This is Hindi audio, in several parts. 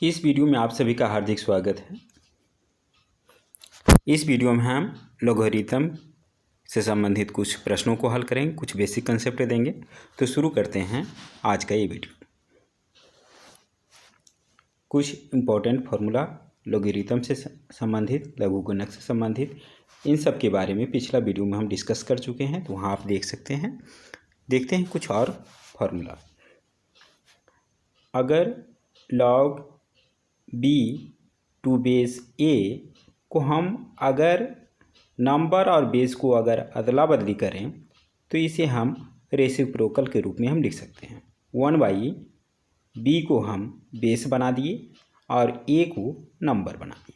इस वीडियो में आप सभी का हार्दिक स्वागत है। इस वीडियो में हम लॉगरिथम से संबंधित कुछ प्रश्नों को हल करेंगे, कुछ बेसिक कंसेप्ट देंगे। तो शुरू करते हैं आज का ये वीडियो। कुछ इम्पोर्टेंट फार्मूला लॉगरिथम से संबंधित, लघुगणक से संबंधित, इन सब के बारे में पिछला वीडियो में हम डिस्कस कर चुके हैं, तो वहाँ आप देख सकते हैं। देखते हैं कुछ और फार्मूला। अगर लॉग बी टू बेस ए को हम अगर नंबर और बेस को अगर अदला बदली करें तो इसे हम रेसिप्रोकल के रूप में हम लिख सकते हैं। 1/, बी को हम बेस बना दिए और ए को नंबर बना दिए।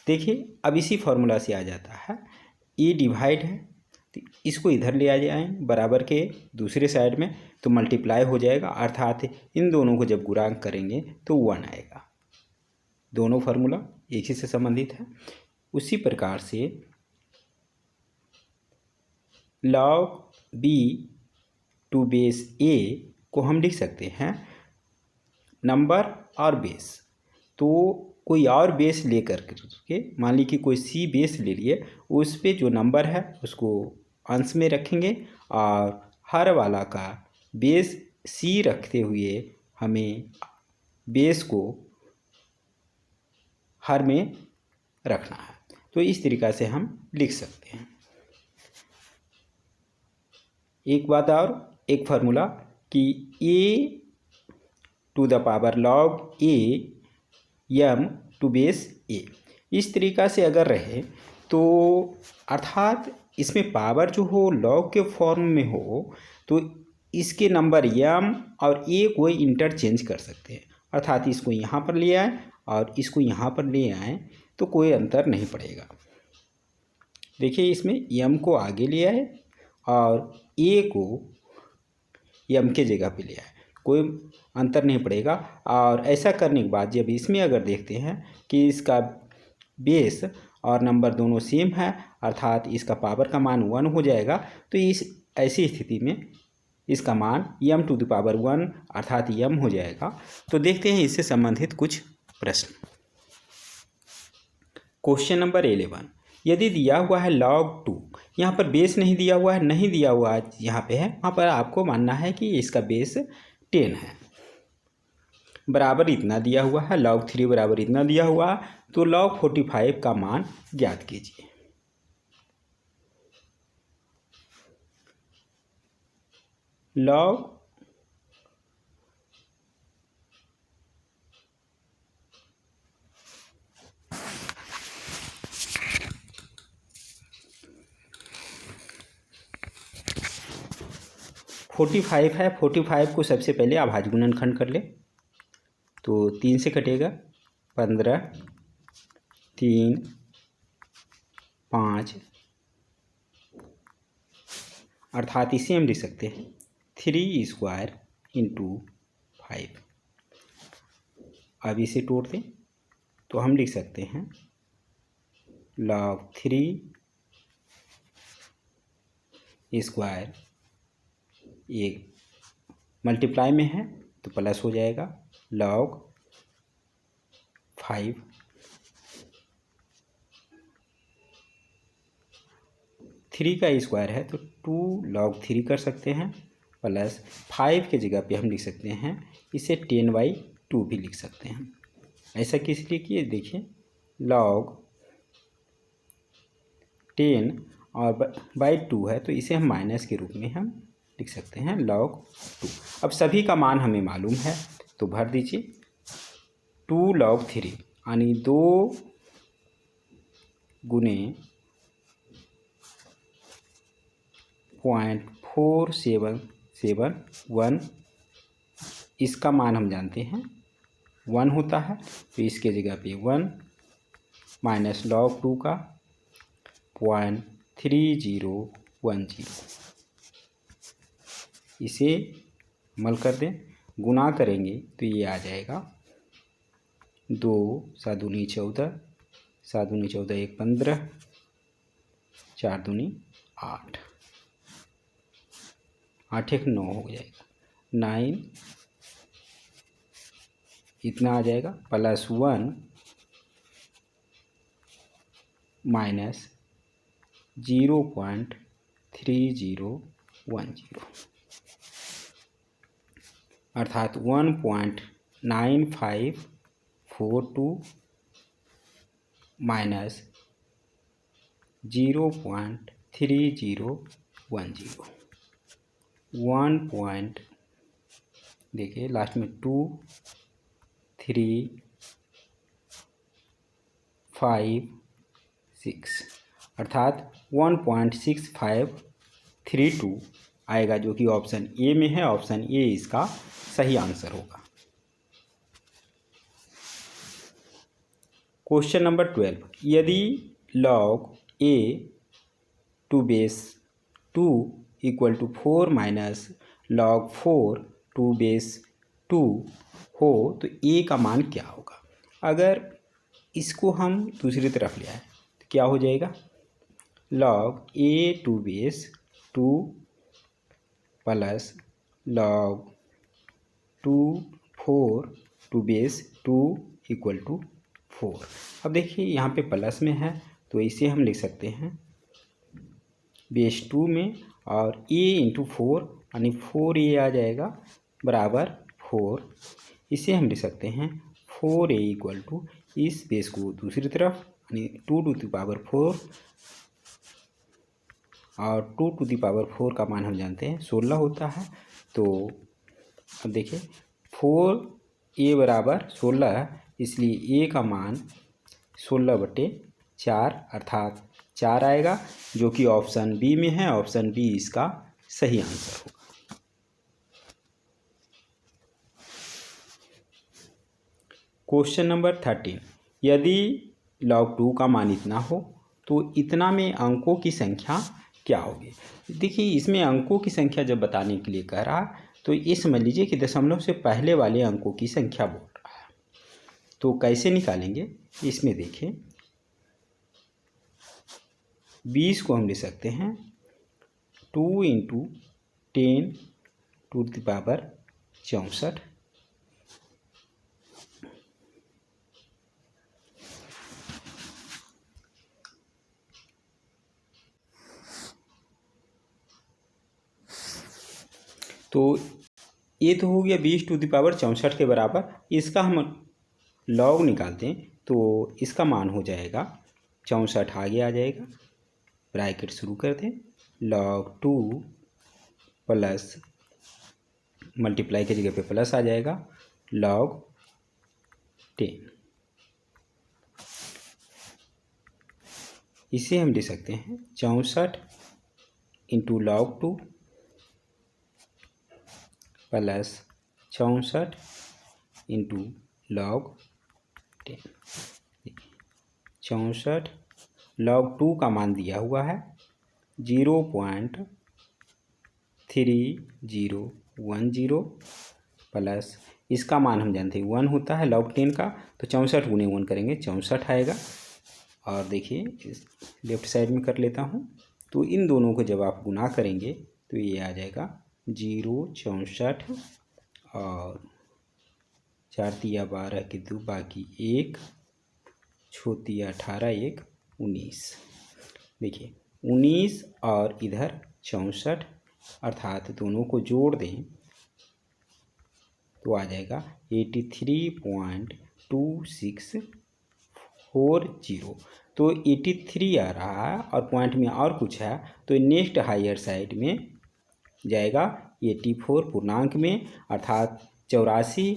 देखिए अब इसी फॉर्मूला से आ जाता है, ए डिवाइड है तो इसको इधर ले आ जाए बराबर के दूसरे साइड में, तो मल्टीप्लाई हो जाएगा, अर्थात इन दोनों को जब गुणांक करेंगे तो 1 आएगा। दोनों फार्मूला एक ही से संबंधित है। उसी प्रकार से लॉग बी टू बेस ए को हम लिख सकते हैं नंबर और बेस। तो कोई और बेस लेकर के, मान लीजिए कोई सी बेस ले लिए, उस पे जो नंबर है उसको अंश में रखेंगे और हर वाला का बेस सी रखते हुए हमें बेस को हर में रखना है। तो इस तरीक़ा से हम लिख सकते हैं। एक बात और, एक फार्मूला कि A to the power log A M to base A, इस तरीक़ा से अगर रहे तो अर्थात इसमें पावर जो हो लॉग के फॉर्म में हो तो इसके नंबर एम और ए को इंटरचेंज कर सकते हैं। अर्थात इसको यहाँ पर ले आए और इसको यहाँ पर ले आए तो कोई अंतर नहीं पड़ेगा। देखिए इसमें एम को आगे ले आए और ए को एम के जगह पे ले आए, कोई अंतर नहीं पड़ेगा। और ऐसा करने के बाद जब इसमें अगर देखते हैं कि इसका बेस और नंबर दोनों सेम है, अर्थात इसका पावर का मान 1 हो जाएगा, तो इस ऐसी स्थिति में इसका मान m टू द पावर 1 अर्थात m हो जाएगा। तो देखते हैं इससे संबंधित कुछ प्रश्न। क्वेश्चन नंबर 11, यदि दिया हुआ है log 2, यहाँ पर बेस नहीं दिया हुआ है, नहीं दिया हुआ है, यहाँ पे है, वहाँ पर आपको मानना है कि इसका बेस 10 है, बराबर इतना दिया हुआ है, log 3 बराबर इतना दिया हुआ है, तो log 45 का मान ज्ञात कीजिए। log 45 है। 45 को सबसे पहले अभाज्य गुणनखंड कर ले, तो 3 से कटेगा 15, 3, 5, अर्थात इसे हम लिख सकते हैं 3 स्क्वायर इंटू 5। अब इसे तोड़ दें तो हम लिख सकते हैं log 3 स्क्वायर, एक मल्टीप्लाई में है तो प्लस हो जाएगा, log 5 3 का स्क्वायर है तो 2 log 3 कर सकते हैं, प्लस 5 के जगह पे हम लिख सकते हैं इसे 10/2 भी लिख सकते हैं। ऐसा किस लिए किए, देखिए log 10 और /2 है तो इसे हम माइनस के रूप में हम लिख सकते हैं log 2। अब सभी का मान हमें मालूम है तो भर दीजिए। 2 log 3 यानी 2 गुने 0.4771, इसका मान हम जानते हैं 1 होता है, तो इसके जगह पे 1 माइनस log 2 का 0.3010, इसे मल कर दें, गुना करेंगे तो ये आ जाएगा 2 7 दूनी 14, 7 दूनी 14 1 15, 4 दूनी 8, 8 1 9 हो जाएगा, 9 इतना आ जाएगा +1 माइनस 0.3010 अर्थात 1.9542 माइनस 0.3010 देखिए लास्ट में 2 3 5 6 अर्थात 1.6532 आएगा, जो कि ऑप्शन ए में है। ऑप्शन ए इसका सही आंसर होगा। क्वेश्चन नंबर 12, यदि log a to base 2 equal to 4 minus log 4 to base 2 हो तो a का मान क्या होगा। अगर इसको हम दूसरी तरफ ले आए तो क्या हो जाएगा, log a to base 2 plus log 2 4 to base 2 equal to 4। अब देखिए यहाँ पे प्लस में है तो इसे हम लिख सकते हैं बेस 2 में, और a इंटू 4 यानी 4a आ जाएगा बराबर 4। इसे हम लिख सकते हैं 4a इक्वल टू, इस बेस को दूसरी तरफ यानी 2 टू द पावर 4, और 2 टू द पावर 4 का मान हम जानते हैं 16 होता है। तो अब देखिए 4a बराबर 16 है, इसलिए a का मान 16/4 अर्थात 4 आएगा, जो कि ऑप्शन बी में है। ऑप्शन बी इसका सही आंसर होगा। क्वेश्चन नंबर 13, यदि log 2 का मान इतना हो तो इतना में अंकों की संख्या क्या होगी। देखिए इसमें अंकों की संख्या जब बताने के लिए कह रहा तो ये समझ लीजिए कि दशमलव से पहले वाले अंकों की संख्या बोल रहा है। तो कैसे निकालेंगे, इसमें देखिए 20 को हम ले सकते हैं 2 इंटू 10 टू द पावर 64, तो ये तो हो गया 20 टू द पावर 64 के बराबर। इसका हम लॉग निकालते हैं तो इसका मान हो जाएगा 64 आगे आ जाएगा, ब्रैकेट शुरू करते हैं log 2 प्लस मल्टीप्लाई की जगह पे प्लस आ जाएगा log 10। इसे हम लिख सकते हैं 64 into log 2 plus 64 into log 10। 64 log 2 का मान दिया हुआ है 0.3010 प्लस इसका मान हम जानते हैं 1 होता है log 10 का, तो 64 गुने 1 करेंगे 64 आएगा। और देखिए इस लेफ्ट साइड में कर लेता हूँ, तो इन दोनों को जब आप गुना करेंगे तो ये आ जाएगा 0.64 और 4 तिया 12 के 2 बाकी 1 छोतिया 18 1 19। देखिए 19 और इधर 64 अर्थात दोनों को जोड़ दें तो आ जाएगा 83.2640। तो 83 आ रहा है और पॉइंट में और कुछ है तो नेक्स्ट हायर साइड में जाएगा 84 पूर्णांक में, अर्थात 84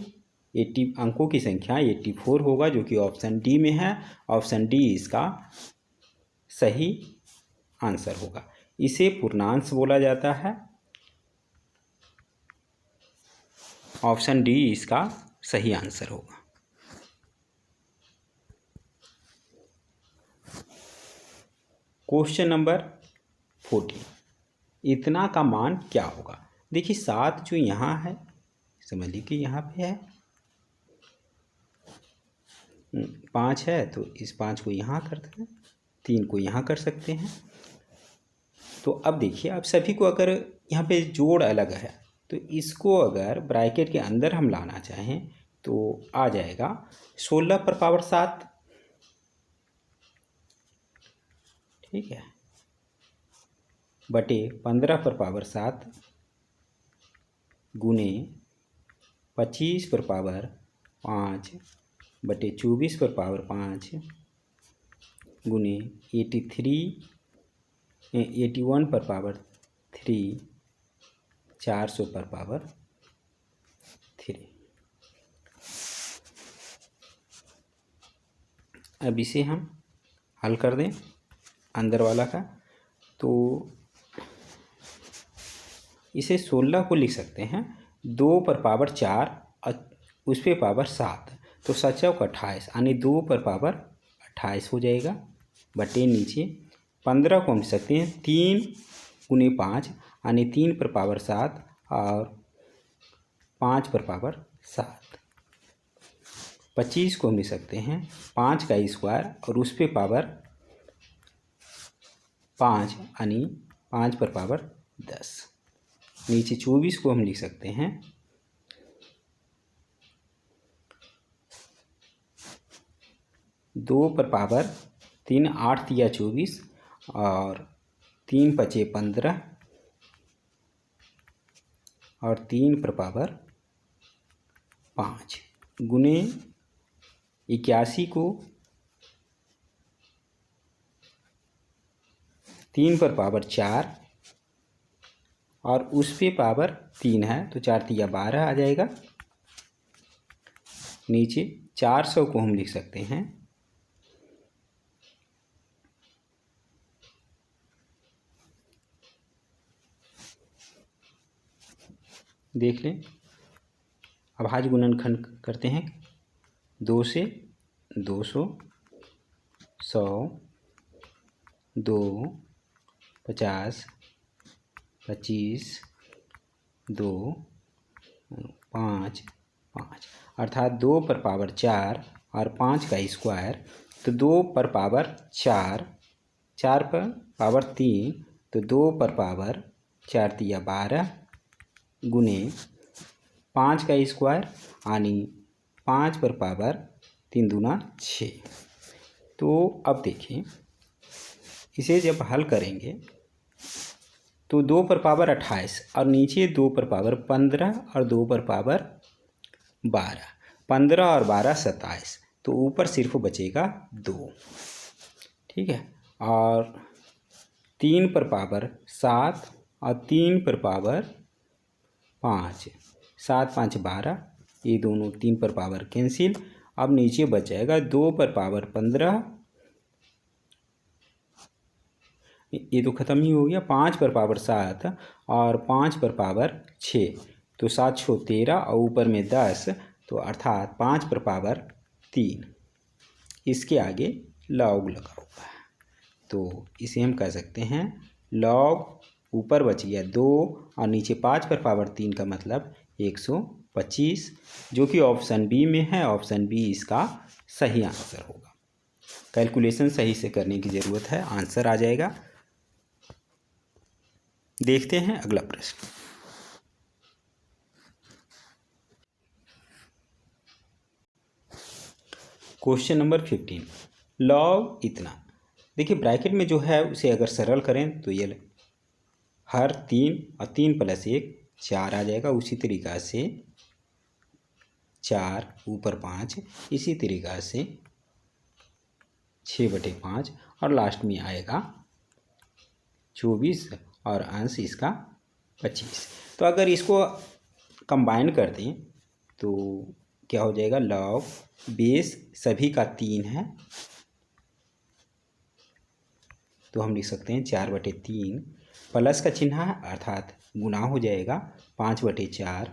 80 अंकों की संख्या 84 होगा, जो कि ऑप्शन डी में है। ऑप्शन डी इसका सही आंसर होगा। इसे पूर्णांश बोला जाता है। ऑप्शन डी इसका सही आंसर होगा। क्वेश्चन नंबर 14, इतना का मान क्या होगा। देखिए 7 जो यहाँ है समझ लीजिए कि यहाँ पे है, 5 है तो इस 5 को यहाँ करते हैं, 3 को यहाँ कर सकते हैं। तो अब देखिए आप सभी को अगर यहाँ पे जोड़ अलग है तो इसको अगर ब्रैकेट के अंदर हम लाना चाहें तो आ जाएगा 16 पर पावर 7, ठीक है, बटे 15 पर पावर 7 गुने 25 पर पावर 5 बटे 24 पर पावर 5 गुने 81 पर पावर 3 400 पर पावर 3। अब इसे हम हल कर दें अंदर वाला का, तो इसे 16 को लिख सकते हैं 2 पर पावर 4 और उस पर पावर 7, तो 7 28 यानी 2 पर पावर 28 हो जाएगा, बटे नीचे 15 को हम लिख सकते हैं 3 गुने 5 यानी 3 पर पावर 7 और 5 पर पावर 7। 25 को हम लिख सकते हैं 5 का स्क्वायर और उस पर पावर 5 यानी 5 पर पावर 10। नीचे 24 को हम लिख सकते हैं 2 पर पावर 3 8 या 24 और 3 पचे 15 और 3 पर पावर 5 गुने 81 को 3 पर पावर 4 और उस पे पावर 3 है, तो 4 तिया 12 आ जाएगा। नीचे 400 को हम लिख सकते हैं देख लें, अभाज्य गुणनखंड करते हैं 2 से 200 100 2 50 25 2 5 5 अर्थात 2 पर पावर 4 और 5 का स्क्वायर, तो 2 पर पावर 4 4 पर पावर 3, तो 2 पर पावर 4 तिया 12 गुने 5 का स्क्वायर यानी 5 पर पावर 3 दूना 6। तो अब देखिए इसे जब हल करेंगे तो 2 पर पावर 28 और नीचे 2 पर पावर 15 और 2 पर पावर 12, 15 और 12 27, तो ऊपर सिर्फ बचेगा 2, ठीक है, और 3 पर पावर 7 और 3 पर पावर 5, 7 5 12, ये दोनों 3 पर पावर कैंसिल। अब नीचे बच जाएगा 2 पर पावर 15, ये तो ख़त्म ही हो गया, 5 पर पावर 7 और 5 पर पावर 6, तो 7 6 13 और ऊपर में 10, तो अर्थात 5 पर पावर 3। इसके आगे लॉग लगा हुआ है, तो इसे हम कह सकते हैं लॉग, ऊपर बच गया 2 और नीचे 5 पर पावर 3 का मतलब 125, जो कि ऑप्शन बी में है। ऑप्शन बी इसका सही आंसर होगा। कैलकुलेशन सही से करने की ज़रूरत है, आंसर आ जाएगा। देखते हैं अगला प्रश्न। क्वेश्चन नंबर 15, लॉग इतना। देखिए ब्रैकेट में जो है उसे अगर सरल करें तो ये हर 3 और 3 प्लस 1 4 आ जाएगा। उसी तरीक़ा से 4 ऊपर 5, इसी तरीक़ा से 6/5 और लास्ट में आएगा 24 और अंश इसका 25। तो अगर इसको कंबाइन कर दें तो क्या हो जाएगा, लॉग बेस सभी का 3 है, तो हम लिख सकते हैं 4/3, प्लस का चिन्ह है अर्थात गुना हो जाएगा 5/4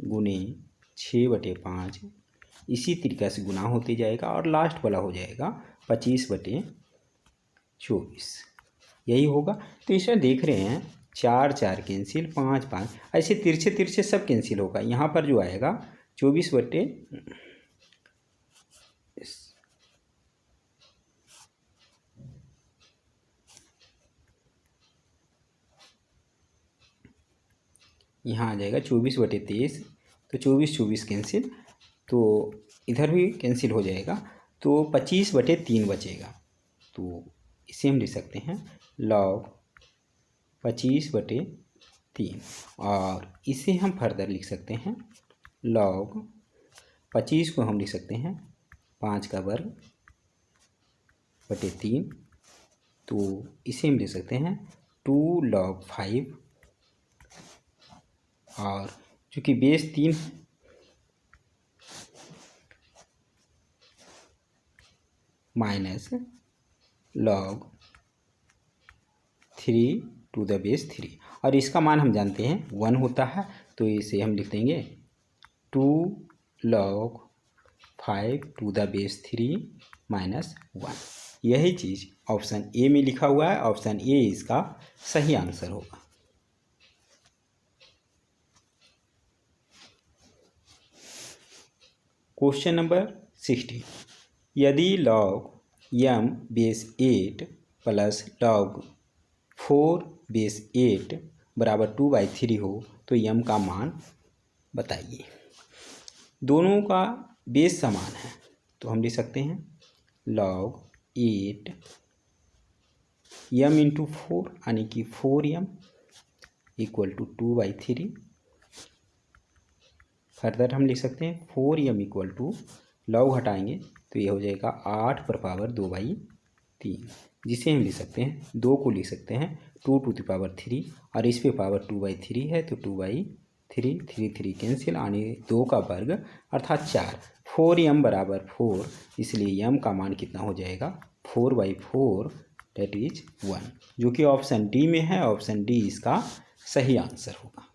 गुने 6/5, इसी तरीक़ा से गुना होते जाएगा और लास्ट वाला हो जाएगा 25/24, यही होगा। तो इसमें देख रहे हैं 4 4 कैंसिल, 5 5, ऐसे तिरछे तिरछे सब कैंसिल होगा। यहाँ पर जो आएगा 24 बटे यहाँ आ जाएगा 24/23, तो 24 कैंसिल, तो इधर भी कैंसिल हो जाएगा, तो 25/3 बचेगा। तो इसे हम लिख सकते हैं log 25/3, और इसे हम फर्दर लिख सकते हैं log 25 को हम लिख सकते हैं 5 का वर्ग बटे 3, तो इसे हम लिख सकते हैं 2 log 5, और चूँकि base 3 minus log 3 to the base 3, और इसका मान हम जानते हैं 1 होता है, तो इसे हम लिख देंगे 2 log 5 to the base 3 minus 1। यही चीज़ ऑप्शन ए में लिखा हुआ है, ऑप्शन ए इसका सही आंसर होगा। क्वेश्चन नंबर 16, यदि log m base 8 plus log 4 base 8 बराबर 2/3 हो तो m का मान बताइए। दोनों का बेस समान है, तो हम लिख सकते हैं log 8 m इंटू 4 यानी कि 4m इक्वल टू 2/3। फर्दर हम लिख सकते हैं 4m इक्वल टू लॉग हटाएंगे तो ये हो जाएगा 8 पर पावर 2/3, जिसे हम लिख सकते हैं 2 को लिख सकते हैं 2 टू द पावर 3, और इस पे पावर 2/3 है तो 2/3, 3 कैंसिल, यानी 2 का वर्ग अर्थात 4। 4m बराबर 4, इसलिए m का मान कितना हो जाएगा 4/4, डेट इज 1, जो कि ऑप्शन डी में है। ऑप्शन डी इसका सही आंसर होगा।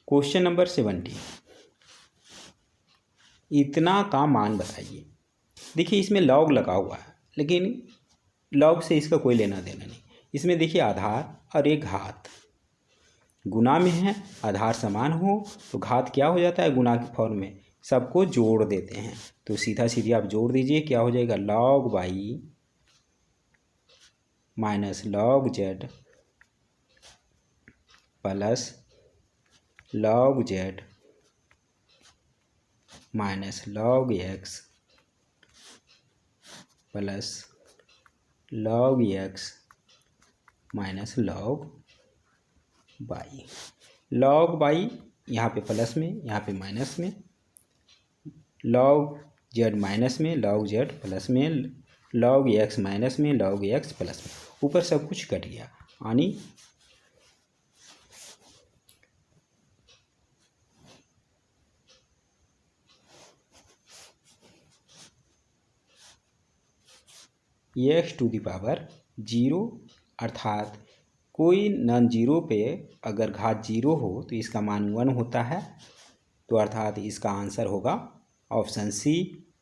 क्वेश्चन नंबर 17, इतना का मान बताइए। देखिए इसमें लॉग लगा हुआ है, लेकिन लॉग से इसका कोई लेना देना नहीं। इसमें देखिए आधार और एक घात गुना में है, आधार समान हो तो घात क्या हो जाता है गुना की फॉर्म में, सबको जोड़ देते हैं। तो सीधा सीधी आप जोड़ दीजिए, क्या हो जाएगा log y minus log z plus log z minus log x plus log x minus log y। log y यहाँ पे प्लस में, यहाँ पे माइनस में, log z माइनस में, log z प्लस में, log x माइनस में, log x प्लस में, ऊपर सब कुछ कट गया, यानी x टू द पावर 0, अर्थात कोई नॉन जीरो पे अगर घात 0 हो तो इसका मान 1 होता है, तो अर्थात इसका आंसर होगा ऑप्शन सी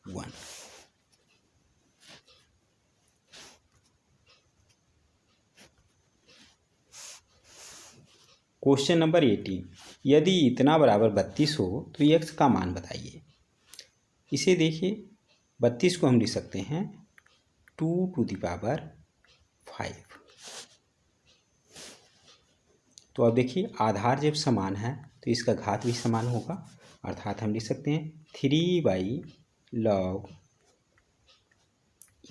1। क्वेश्चन नंबर 18, यदि इतना बराबर 32 हो तो x का मान बताइए। इसे देखिए 32 को हम लिख सकते हैं 2 टू द पावर 5। तो अब देखिए आधार जब समान है तो इसका घात भी समान होगा, अर्थात हम लिख सकते हैं 3/log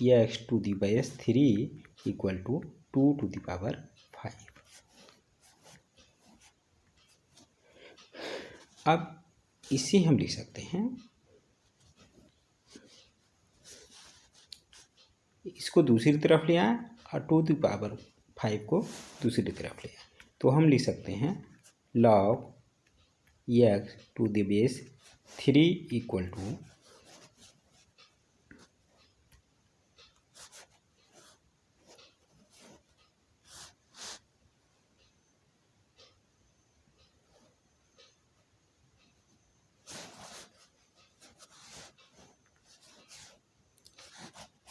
x to the base 3 equal to 2 to the power 5। अब इसे हम लिख सकते हैं, इसको दूसरी तरफ ले आए और 2 टू पावर 5 को दूसरी तरफ ले आए, तो हम लिख सकते हैं log x to the base 3 equal to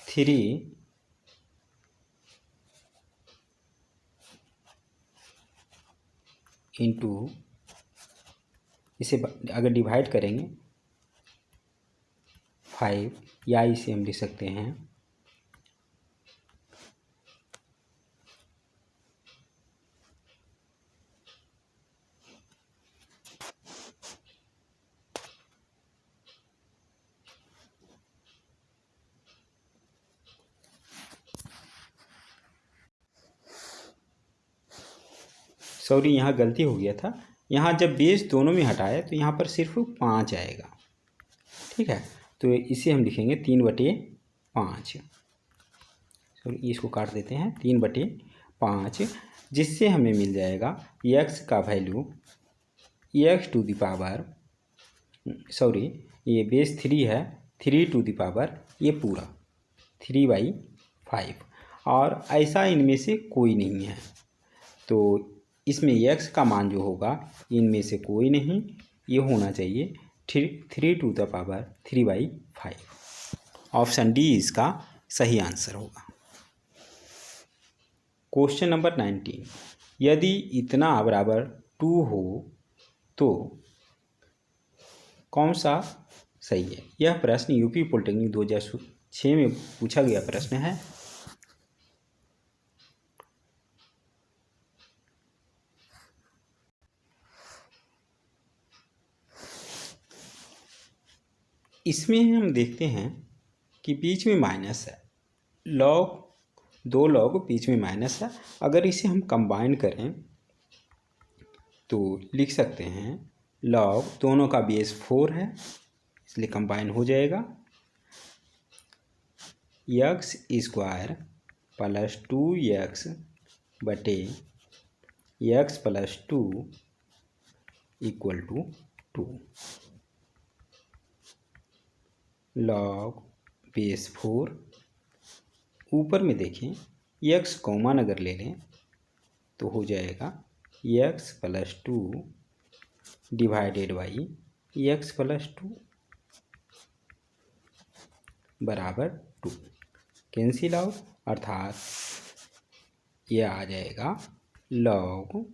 3 into, इसे अगर डिवाइड करेंगे 5, या इसे हम लिख सकते हैं सॉरी यहाँ गलती हो गया था, यहाँ जब बेस दोनों में हटाए तो यहाँ पर सिर्फ 5 आएगा। ठीक है, तो इसे हम लिखेंगे 3/5। सॉरी इसको काट देते हैं, 3/5, जिससे हमें मिल जाएगा x का value x to the power, sorry ये बेस 3 है, 3 टू द पावर ये पूरा 3/5, और ऐसा इनमें से कोई नहीं है, तो इसमें x का मान जो होगा इनमें से कोई नहीं, ये होना चाहिए 3 to the power 3/5। Option D इसका सही आंसर होगा। क्वेश्चन नंबर 19, यदि इतना बराबर 2 हो तो कौन सा सही है? यह प्रश्न यूपी पॉलिटेक्निक 2006 में पूछा गया प्रश्न है। इसमें हम देखते हैं कि बीच में माइनस है, लॉग 2 लॉग बीच में माइनस है। अगर इसे हम कंबाइन करें तो लिख सकते हैं लॉग दोनों का बेस 4 है, इसलिए कंबाइन हो जाएगा x स्क्वायर प्लस 2x बटे x plus 2 equal to 2। Log base 4, ऊपर में देखें x कॉमन अगर ले लें तो हो जाएगा x plus 2 divided by x plus 2 बराबर 2, कैंसिल आउट, अर्थात यह आ जाएगा log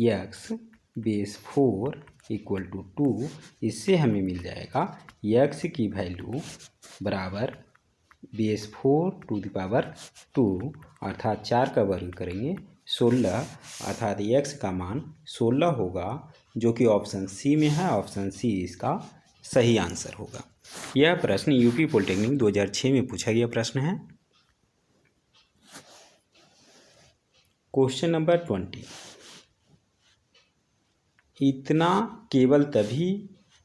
x base 4 equal to 2। इससे हमें मिल जाएगा x की वैल्यू बराबर बेस 4 टू द पावर 2, अर्थात 4 का वर्ग करेंगे 16, अर्थात x का मान 16 होगा, जो कि ऑप्शन सी में है। ऑप्शन सी इसका सही आंसर होगा। यह प्रश्न यूपी पॉलिटेक्निक 2006 में पूछा गया प्रश्न है। क्वेश्चन नंबर 20, इतना केवल तभी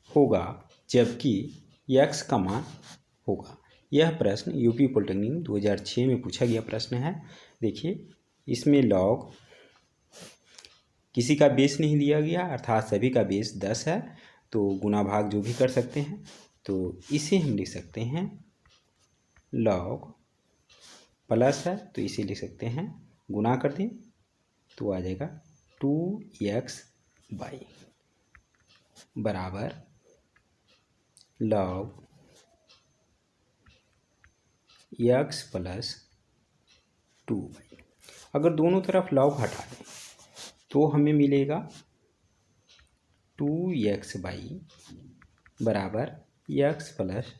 होगा जबकि x का मान होगा। यह प्रश्न यूपी पॉलिटेक्निक 2006 में पूछा गया प्रश्न है। देखिए इसमें लॉग किसी का बेस नहीं दिया गया, अर्थात सभी का बेस 10 है, तो गुना भाग जो भी कर सकते हैं, तो इसे हम लिख सकते हैं लॉग प्लस है तो इसे लिख सकते हैं गुना कर दें तो आ जाएगा 2x बराबर लॉग x प्लस 2। अगर दोनों तरफ लॉग हटा दें तो हमें मिलेगा 2x बराबर x प्लस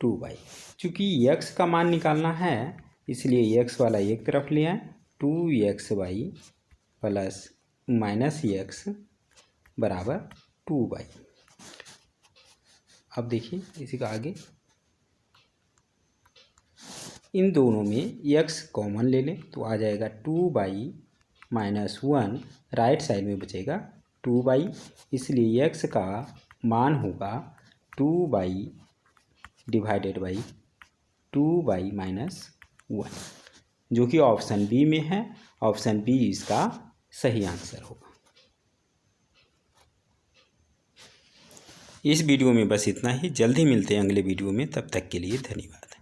2। चूँकि x का मान निकालना है इसलिए x वाला एक तरफ ले आए, 2x प्लस माइनस x बराबर 2। अब देखिए इसी का आगे इन दोनों में x कॉमन ले लें तो आ जाएगा 2 माइनस 1, राइट साइड में बचेगा 2, इसलिए x का मान होगा 2 डिवाइडेड बाई 2 माइनस 1, जो कि ऑप्शन बी में है। ऑप्शन बी इसका सही आंसर होगा। इस वीडियो में बस इतना ही, जल्द ही मिलते हैं अगले वीडियो में, तब तक के लिए धन्यवाद।